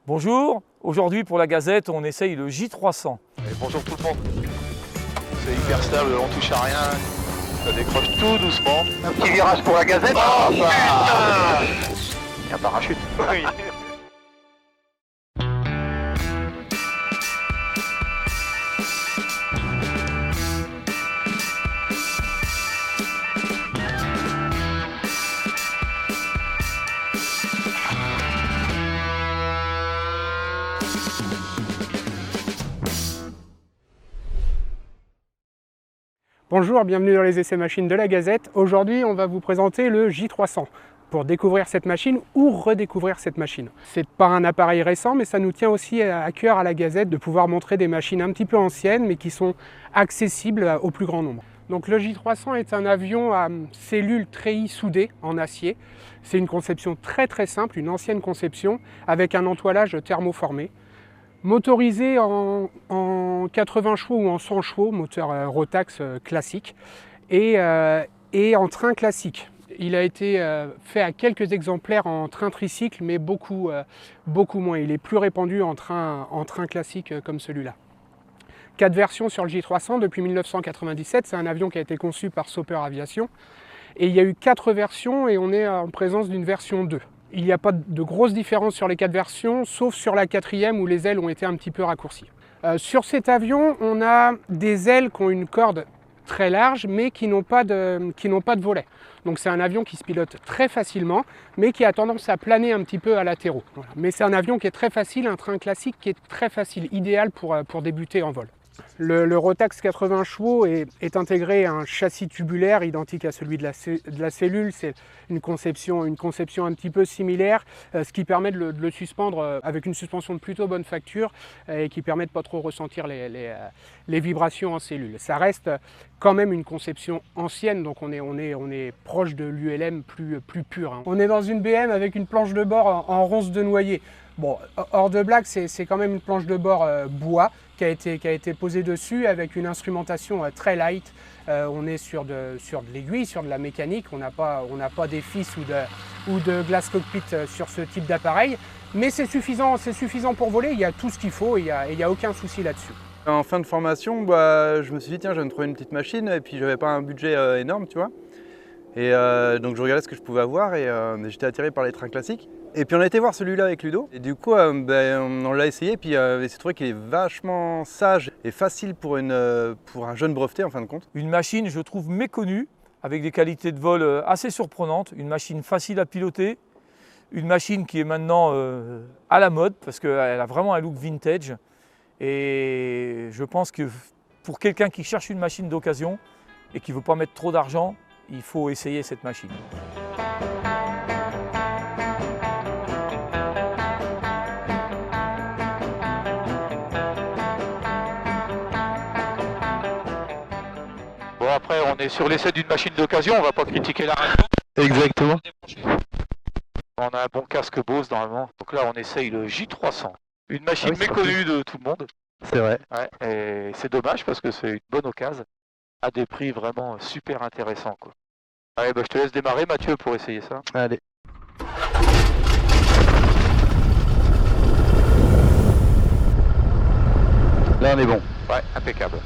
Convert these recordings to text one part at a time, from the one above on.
Bonjour, aujourd'hui pour la Gazette, on essaye le J300. Et bonjour tout le monde. C'est hyper stable, on touche à rien. Ça décroche tout doucement. Un petit virage pour la Gazette. Oh, Il y a un parachute. Oui. Bonjour, bienvenue dans les essais machines de la Gazette. Aujourd'hui, on va vous présenter le J300 pour découvrir cette machine ou redécouvrir cette machine. C'est pas un appareil récent, mais ça nous tient aussi à cœur à la Gazette de pouvoir montrer des machines un petit peu anciennes, mais qui sont accessibles au plus grand nombre. Donc le J300 est un avion à cellules treillis soudées en acier. C'est une conception très simple, une ancienne conception, avec un entoilage thermoformé. Motorisé en 80 chevaux ou en 100 chevaux, moteur Rotax classique, et en train classique. Il a été fait à quelques exemplaires en train tricycle, mais beaucoup moins. Il est plus répandu en train classique comme celui-là. 4 versions sur le J300 depuis 1997, c'est un avion qui a été conçu par Sauper Aviation. Et il y a eu 4 versions et on est en présence d'une version 2. Il n'y a pas de grosse différence sur les 4 versions, sauf sur la 4e où les ailes ont été un petit peu raccourcies. Sur cet avion, on a des ailes qui ont une corde très large, mais qui n'ont pas de volet. Donc c'est un avion qui se pilote très facilement, mais qui a tendance à planer un petit peu à latéraux. Voilà. Mais c'est un avion qui est très facile, un train classique qui est très facile, idéal pour débuter en vol. Le Rotax 80 chevaux est intégré à un châssis tubulaire identique à celui de la cellule. C'est une conception un petit peu similaire, ce qui permet de le suspendre avec une suspension de plutôt bonne facture et qui permet de ne pas trop ressentir les vibrations en cellule. Ça reste quand même une conception ancienne, donc on est proche de l'ULM plus pur. Hein. On est dans une BM avec une planche de bord en ronce de noyer. Bon, hors de blague, c'est quand même une planche de bord bois qui a été posée dessus avec une instrumentation très light. On est sur de l'aiguille, sur de la mécanique. On n'a pas des fils ou de glass cockpit sur ce type d'appareil. Mais c'est suffisant pour voler. Il y a tout ce qu'il faut et il n'y a aucun souci là-dessus. En fin de formation, je me suis dit tiens, je vais me trouver une petite machine et puis j'avais pas un budget énorme, tu vois. Et donc je regardais ce que je pouvais avoir et j'étais attiré par les trains classiques. Et puis on a été voir celui-là avec Ludo et du coup on l'a essayé et puis il s'est trouvé qu'il est vachement sage et facile pour un jeune breveté en fin de compte. Une machine, je trouve, méconnue, avec des qualités de vol assez surprenantes, une machine facile à piloter, une machine qui est maintenant à la mode parce qu'elle a vraiment un look vintage. Et je pense que pour quelqu'un qui cherche une machine d'occasion et qui ne veut pas mettre trop d'argent, il faut essayer cette machine. Bon, après, on est sur l'essai d'une machine d'occasion, on va pas critiquer la radio. Exactement. On a un bon casque Bose normalement. Donc là, on essaye le J300. Une machine méconnue de tout le monde. C'est vrai. Ouais, et c'est dommage parce que c'est une bonne occasion à des prix vraiment super intéressants, quoi. Allez, je te laisse démarrer, Mathieu, pour essayer ça. Allez. Là on est bon. Ouais, impeccable.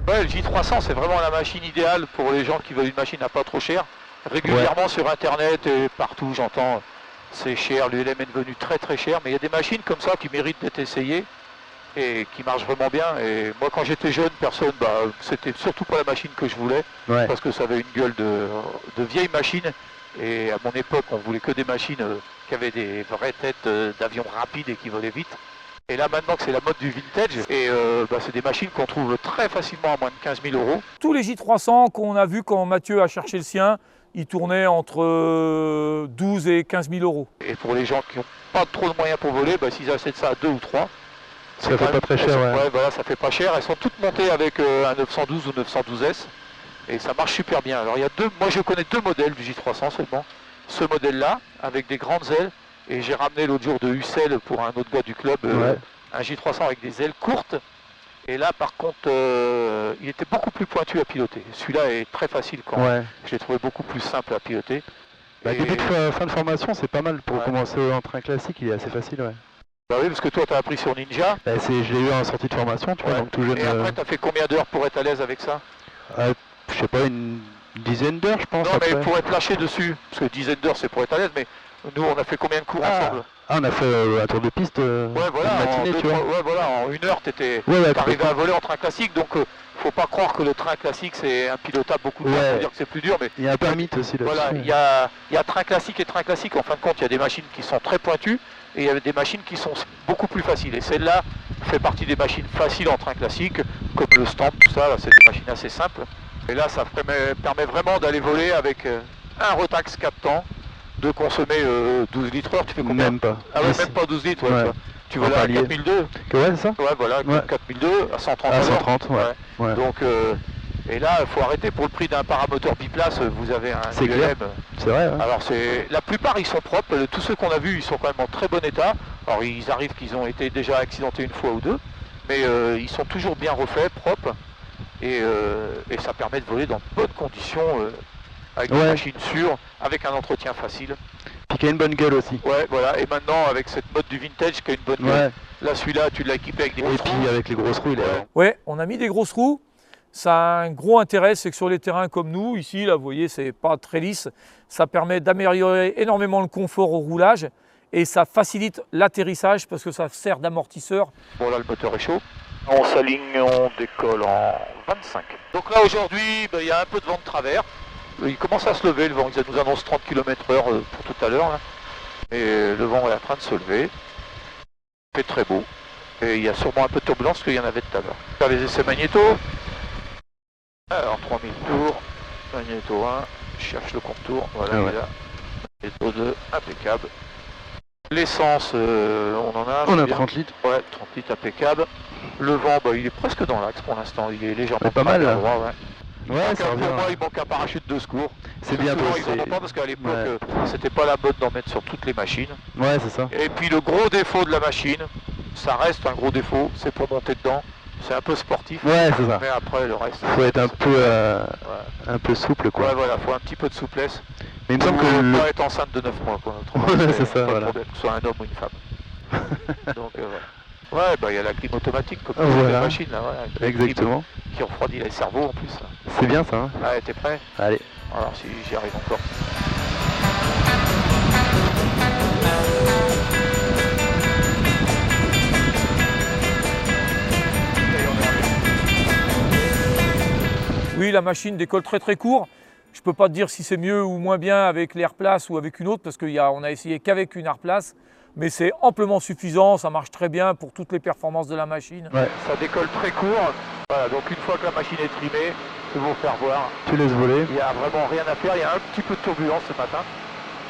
Ouais, le J300, c'est vraiment la machine idéale pour les gens qui veulent une machine à pas trop cher. Régulièrement sur internet et partout, j'entends, c'est cher, l'ULM est devenu très cher, mais il y a des machines comme ça qui méritent d'être essayées et qui marchent vraiment bien. Et moi, quand j'étais jeune, c'était surtout pas la machine que je voulais, parce que ça avait une gueule de vieille machine. Et à mon époque, on voulait que des machines qui avaient des vraies têtes d'avions rapides et qui volaient vite. Et là maintenant que c'est la mode du vintage, et c'est des machines qu'on trouve très facilement à moins de 15 000 €. Tous les J300 qu'on a vus quand Mathieu a cherché le sien, ils tournaient entre 12 et 15 000 €. Et pour les gens qui n'ont pas trop de moyens pour voler, s'ils achètent ça à 2 ou 3, ça fait pas très cher. Ouais, voilà, ça fait pas cher. Elles sont toutes montées avec un 912 ou 912S et ça marche super bien. Alors moi je connais 2 modèles du J300 seulement. Ce modèle-là, avec des grandes ailes. Et j'ai ramené l'autre jour de Ussel pour un autre gars du club, un J300 avec des ailes courtes. Et là par contre, il était beaucoup plus pointu à piloter. Celui-là est très facile je l'ai trouvé beaucoup plus simple à piloter. Bah, Et- début de fin de formation, c'est pas mal. Pour Ouais. commencer en train classique, il est assez facile, ouais. Bah oui, parce que toi, tu as appris sur Ninja. Bah, je l'ai eu en sortie de formation, tu vois, Ouais. donc tout jeune. Et après, tu as fait combien d'heures pour être à l'aise avec ça? Je sais pas, une dizaine d'heures, je pense. Non, mais après. pour être lâché dessus. Parce que dizaine d'heures, c'est pour être à l'aise. Mais nous, on a fait combien de cours ensemble? On a fait un tour de piste Ouais, voilà, une matinée, en deux, tu vois. ouais, voilà, en 1 heure, t'arrivais Ouais, à voler en train classique. Donc, faut pas croire que le train classique, c'est un pilotable beaucoup de temps. Ouais. Faut dire que c'est plus dur. Mais il y a un peu un mythe aussi là. voilà, il y a train classique et train classique. En fin de compte, il y a des machines qui sont très pointues et il y a des machines qui sont beaucoup plus faciles. Et celle-là fait partie des machines faciles en train classique, comme le Stamp, tout ça. Là, c'est des machines assez simples. Et là, ça permet vraiment d'aller voler avec un Rotax 4 temps, de consommer 12 litres heure. Tu fais combien? Même pas. Ah ouais, Dix. même pas 12 litres. Ouais, Ouais. toi. Tu En voles à palier. 4002. Ouais, c'est ça. Ouais, voilà, Ouais. 4002 à 130 À à l'heure. 130, ouais. Ouais. Donc, et là, il faut arrêter pour le prix d'un paramoteur biplace. Vous avez un C'est clair. ULM. C'est vrai, hein. Alors, la plupart, ils sont propres. Tous ceux qu'on a vus, ils sont quand même en très bon état. Alors, ils arrivent qu'ils ont été déjà accidentés une fois ou deux, mais ils sont toujours bien refaits, propres, et ça permet de voler dans de bonnes conditions, avec des Ouais. machines sûres, avec un entretien facile. Puis qui a une bonne gueule aussi. Ouais, voilà. Et maintenant, avec cette mode du vintage qui a une bonne gueule. Ouais. Là, celui-là, tu l'as équipé avec des Et grosses puis roues. avec les grosses roues, il est. Ouais, on a mis des grosses roues. Ça a un gros intérêt, c'est que sur les terrains comme nous, ici, là, vous voyez, c'est pas très lisse. Ça permet d'améliorer énormément le confort au roulage et ça facilite l'atterrissage parce que ça sert d'amortisseur. Bon, là, le moteur est chaud. On s'aligne, on décolle en 25. Donc là, aujourd'hui, il y a un peu de vent de travers. Il commence à se lever, le vent. Il nous annonce 30 km/h pour tout à l'heure. Là. Et le vent est en train de se lever. Il fait très beau. Et il y a sûrement un peu de turbulence parce qu'il y en avait tout à l'heure. Faire les essais magnéto. Alors, 3000 tours. Magnéto 1. Je cherche le contour. Voilà, Ah il ouais. est là. Magnéto 2, impeccable. L'essence, on en a. On c'est a bien. 30 litres. Ouais, 30 litres impeccable. Le vent, il est presque dans l'axe pour l'instant. Il est légèrement Pas mal, à là. droit, ouais. Ouais, ça Pour revient. moi, il manque un parachute de secours. C'est bien Souvent, pour ils en ont pas parce qu'à l'époque, Ouais. c'était pas la mode d'en mettre sur toutes les machines. Ouais, c'est ça. Et puis le gros défaut de la machine, ça reste un gros défaut, c'est pour monter dedans. C'est un peu sportif. Ouais, c'est ça. Mais après, le reste. Faut être ouais. un peu souple, quoi. Ouais, voilà, faut un petit peu de souplesse. Mais il me semble Ou que le. pas être enceinte de 9 mois, quoi. Autrement, Ouais, c'est ça, pas de voilà. problème, que ce soit un homme ou une femme. Donc, voilà. Ouais, il y a la clim automatique, comme toutes Voilà. les machines, là, ouais, avec la clim Exactement. qui refroidit les cerveaux en plus. Là. C'est bien ça, hein. Ouais, t'es prêt? Allez. Alors, si j'y arrive encore. Oui, la machine décolle très très court. Je ne peux pas te dire si c'est mieux ou moins bien avec l'Airplace ou avec une autre parce qu'on a essayé qu'avec une Airplace. Mais c'est amplement suffisant, ça marche très bien pour toutes les performances de la machine. Ouais. Ça décolle très court. Voilà, donc une fois que la machine est trimée, je vais vous faire voir. Tu laisses voler. Il n'y a vraiment rien à faire. Il y a un petit peu de turbulence ce matin.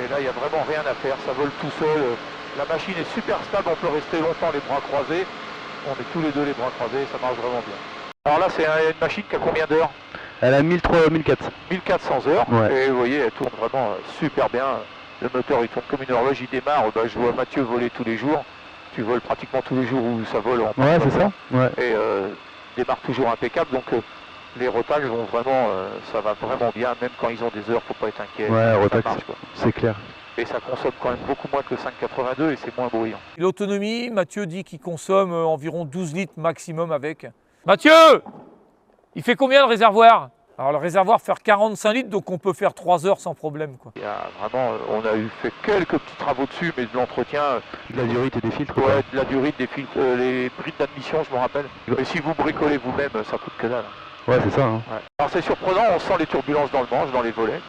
Et là, il n'y a vraiment rien à faire. Ça vole tout seul. La machine est super stable. On peut rester longtemps les bras croisés. On est tous les deux les bras croisés. Ça marche vraiment bien. Alors là, c'est une machine qui a combien d'heures? Elle a 1004. 1400 heures. Ouais. Et vous voyez, elle tourne vraiment super bien. Le moteur, il tourne comme une horloge. Il démarre. Je vois Mathieu voler tous les jours. Tu voles pratiquement tous les jours où ça vole en Ouais, c'est ça. Ouais. et démarre toujours impeccable, donc les retages vont vraiment, ça va vraiment bien, même quand ils ont des heures, faut pas être inquiet. Ouais, ça Rotax, marche, quoi. c'est clair. Et ça consomme quand même beaucoup moins que le 582 et c'est moins bruyant. L'autonomie, Mathieu dit qu'il consomme environ 12 litres maximum avec. Mathieu! Il fait combien le réservoir? Alors le réservoir fait 45 litres, donc on peut faire 3 heures sans problème, quoi. Il y a vraiment, on a fait quelques petits travaux dessus, mais de l'entretien, De la durite et des filtres. quoi. ouais, de la durite, des filtres, les brides d'admission, je me rappelle. Et si vous bricolez vous-même, ça coûte que dalle. Ouais, c'est ça. Hein. Ouais. Alors c'est surprenant, on sent les turbulences dans le manche, dans les volets.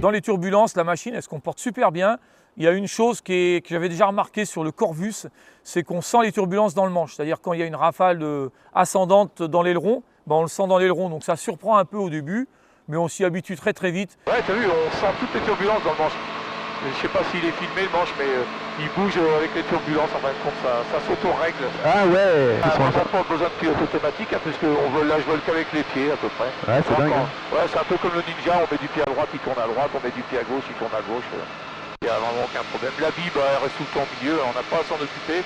Dans les turbulences, la machine, elle se comporte super bien. Il y a une chose que j'avais déjà remarqué sur le Corvus, c'est qu'on sent les turbulences dans le manche. C'est-à-dire quand il y a une rafale ascendante dans l'aileron, on le sent dans l'aileron. Donc ça surprend un peu au début, mais on s'y habitue très très vite. Ouais, t'as vu, on sent toutes les turbulences dans le manche. Je sais pas s'il est filmé le manche, mais il bouge avec les turbulences, en fin de compte, ça s'auto-règle. Ah ouais, On n'a pas besoin de pilote automatique, hein, puisque là je vole qu'avec les pieds à peu près. Ouais, c'est dingue. Ouais, c'est un peu comme le Ninja, on met du pied à droite, il tourne à droite, on met du pied à gauche, il tourne à gauche. Il n'y a vraiment aucun problème. La bille, elle reste tout le temps au milieu, on n'a pas à s'en occuper.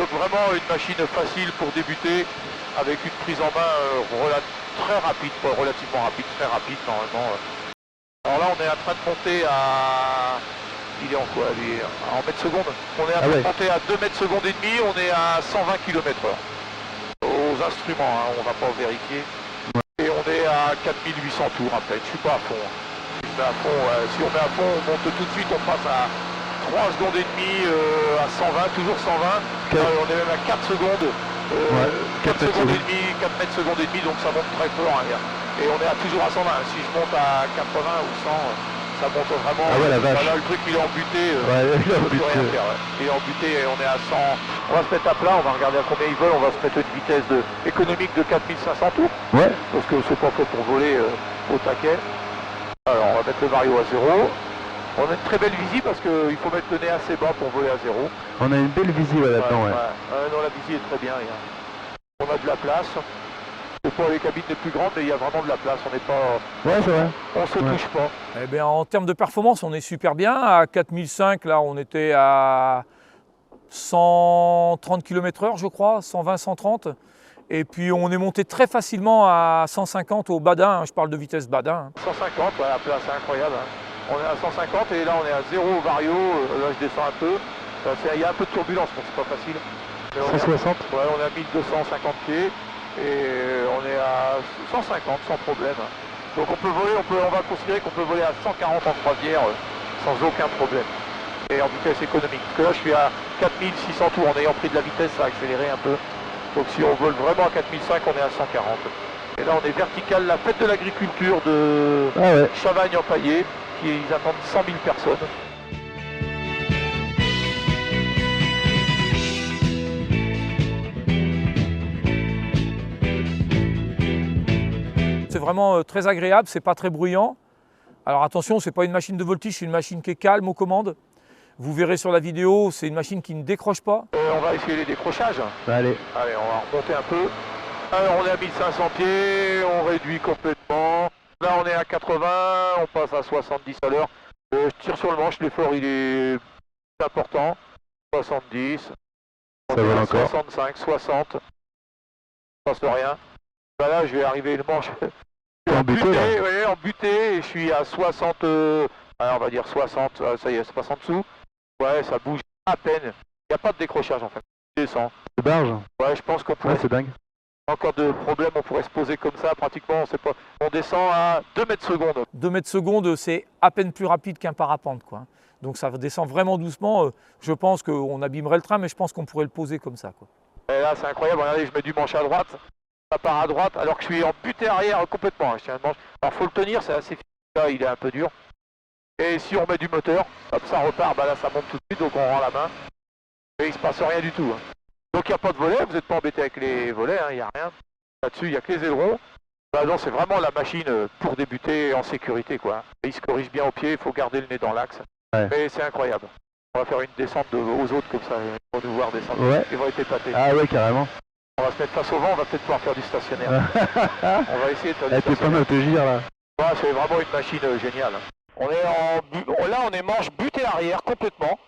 Donc vraiment une machine facile pour débuter, avec une prise en main très rapide, pas relativement rapide, très rapide normalement. Alors là on est en train de monter à... Il est en quoi lui? En mètres secondes. On est en train de monter à 2 mètres secondes et demi, on est à 120 km/h. Aux instruments, hein, on va pas vérifier. Et on est à 4800 tours à peine, je suis pas à fond. Si on met à fond, on monte tout de suite, on passe à 3 secondes et demie, à 120, toujours 120. On est même à 4 secondes. 4 secondes et demie, 4 mètres secondes et demi, donc ça monte très fort. Hein, et on est toujours à 120. Si je monte à 80 ou 100, ça monte vraiment. Ah ouais, la vache. Là, le truc il est embuté. Ouais, il est embuté. Rien faire, ouais. Il est embuté et on est à 100. On va se mettre à plat, on va regarder à combien ils volent. On va se mettre une vitesse économique de 4500 tours. Ouais. Parce que c'est pas fait pour voler au taquet. Alors on va mettre le Vario à 0. On a une très belle visie parce qu'il faut mettre le nez assez bas pour voler à 0. On a une belle visie là-dedans, ouais. Non, la visie est très bien. On a de la place. C'est pas les cabines les plus grandes, mais il y a vraiment de la place. On n'est pas. Ouais, c'est vrai. On se touche pas. Eh bien, en termes de performance, on est super bien. À 4005, là, on était à 130 km/h, je crois, 120, 130. Et puis, on est monté très facilement à 150 au badin. Je parle de vitesse badin. 150, ouais, la place, c'est incroyable. On est à 150 et là, on est à 0 au Vario. Là, je descends un peu. Il y a un peu de turbulence, donc c'est pas facile. 160. Ouais, on est à 1250 pieds. Et on est à 150 sans problème. Donc on peut voler, on va considérer qu'on peut voler à 140 en croisière sans aucun problème. Et en vitesse économique. Parce que là je suis à 4600 tours, en ayant pris de la vitesse, ça a accéléré un peu. Donc si on vole vraiment à 4005, on est à 140. Et là on est vertical, la fête de l'agriculture de Chavagne-en-Paillé, qui ils attendent 100 000 personnes. C'est vraiment très agréable, c'est pas très bruyant. Alors attention, c'est pas une machine de voltige, c'est une machine qui est calme aux commandes. Vous verrez sur la vidéo, c'est une machine qui ne décroche pas. On va essayer les décrochages. Allez. Allez, on va remonter un peu. Alors on est à 1500 pieds, on réduit complètement. Là on est à 80, on passe à 70 à l'heure. Je tire sur le manche, l'effort il est important. 70. Ça vole encore. 65, 60. Ça passe rien. Là je vais arriver le manche. En butée, là. Oui, en butée, et je suis à 60, alors on va dire 60, ça y est, ça passe en dessous. Ouais, ça bouge à peine. Il n'y a pas de décrochage en fait. Je descends. C'est barge. Ouais, je pense qu'on pourrait... Ouais, c'est dingue. Encore de problèmes, on pourrait se poser comme ça, pratiquement, on sait pas. On descend à 2 mètres secondes. 2 mètres secondes, c'est à peine plus rapide qu'un parapente, quoi. Donc ça descend vraiment doucement. Je pense qu'on abîmerait le train, mais je pense qu'on pourrait le poser comme ça, quoi. Et là, c'est incroyable. Regardez, je mets du manche à droite. Ça part à droite, alors que je suis en butée arrière complètement. Je tiens le manche. Alors, faut le tenir, c'est assez difficile. Là, il est un peu dur. Et si on met du moteur, hop, ça repart. Bah là, ça monte tout de suite, donc on rend la main. Et il se passe rien du tout. Donc, il n'y a pas de volet. Vous n'êtes pas embêté avec les volets. Il n'y a rien. Là-dessus, il n'y a que les ailerons. Là, non, c'est vraiment la machine pour débuter en sécurité, quoi. Et il se corrige bien au pied. Il faut garder le nez dans l'axe. Ouais. Mais c'est incroyable. On va faire une descente aux autres comme ça. Ils vont nous voir descendre. Ouais. Ils vont être épatés. Ah ouais, carrément. On va se mettre face au vent, on va peut-être pouvoir faire du stationnaire. On va essayer de faire du Elle était pas stationnaire. mal te gire là. Ouais, c'est vraiment une machine géniale. Là, on est manche butée arrière complètement.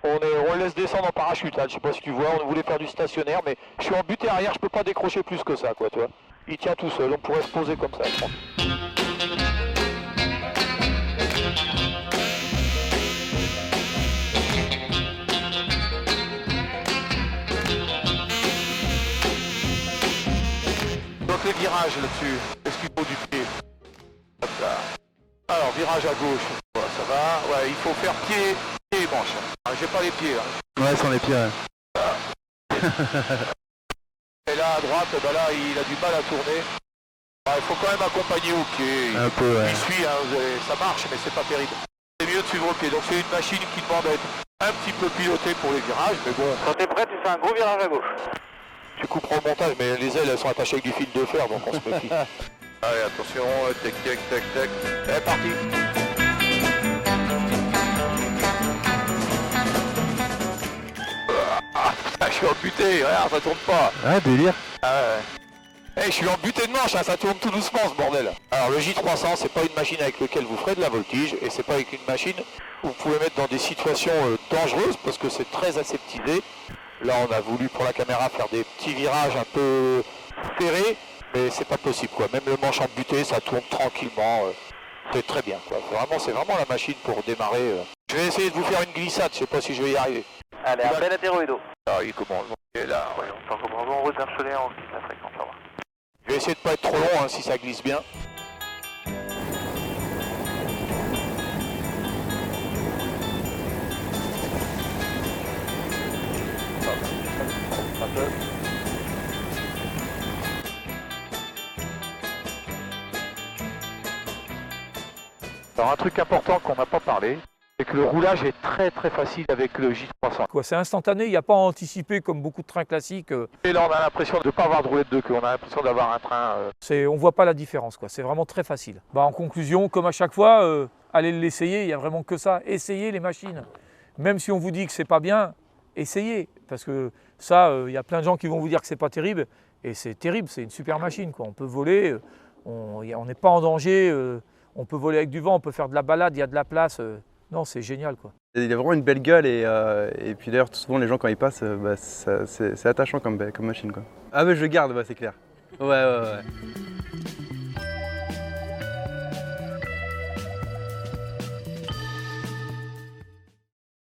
On laisse descendre en parachute. Là. Je sais pas si tu vois, on voulait faire du stationnaire, mais je suis en butée arrière, je peux pas décrocher plus que ça, quoi, tu vois. Il tient tout seul, on pourrait se poser comme ça, je pense. Donc les virages là-dessus, est-ce qu'il faut du pied? Hop là. Alors virage à gauche, voilà, ça va. Ouais, il faut faire pied et manche. Ah, j'ai pas les pieds là. Ouais, sans les pieds, ouais. Et là à droite, bah là il a du mal à tourner. Il faut quand même accompagner au pied. Un peu, ouais. Il suit, hein, ça marche, mais c'est pas terrible. C'est mieux de suivre au pied. Donc c'est une machine qui demande à être un petit peu pilotée pour les virages, mais bon. Quand t'es prêt, tu fais un gros virage à gauche. Tu couperas au montage, mais les ailes elles sont attachées avec du fil de fer, donc on se méfie. Allez, attention, tac, tac, tac, tac. C'est parti. suis embuté, regarde, ça tourne pas. Ah, délire. Ah ouais. Je suis en butée de manche, hein, ça tourne tout doucement ce bordel. Alors le J300, c'est pas une machine avec laquelle vous ferez de la voltige, et c'est pas avec une machine où vous pouvez mettre dans des situations dangereuses, parce que c'est très aseptisé. Là on a voulu pour la caméra faire des petits virages un peu serrés, mais c'est pas possible quoi. Même le manche embuté, ça tourne tranquillement, c'est très bien quoi. C'est vraiment la machine pour démarrer. Je vais essayer de vous faire une glissade, je sais pas si je vais y arriver. Allez, un bel apéroïdo. Ah il commence, il est là. Ouais, on s'en comprend, on route vers Cholet, on glisse la fréquence, ça va. Je vais essayer de pas être trop long hein, si ça glisse bien. Alors un truc important qu'on n'a pas parlé, c'est que le roulage est très facile avec le J300. Quoi, c'est instantané, il n'y a pas à anticiper comme beaucoup de trains classiques. Et là on a l'impression de ne pas avoir de roulette de queue, on a l'impression d'avoir un train... On ne voit pas la différence, quoi. C'est vraiment très facile. En conclusion, comme à chaque fois, allez l'essayer, il n'y a vraiment que ça. Essayez les machines. Même si on vous dit que c'est pas bien, essayez. Parce que ça, il y a plein de gens qui vont vous dire que c'est pas terrible. Et c'est terrible, c'est une super machine, quoi. On peut voler, on n'est pas en danger, on peut voler avec du vent, on peut faire de la balade, il y a de la place. Non, c'est génial, quoi. Il a vraiment une belle gueule et puis d'ailleurs souvent les gens quand ils passent, c'est attachant comme machine quoi. Ah ouais je le garde, c'est clair. Ouais.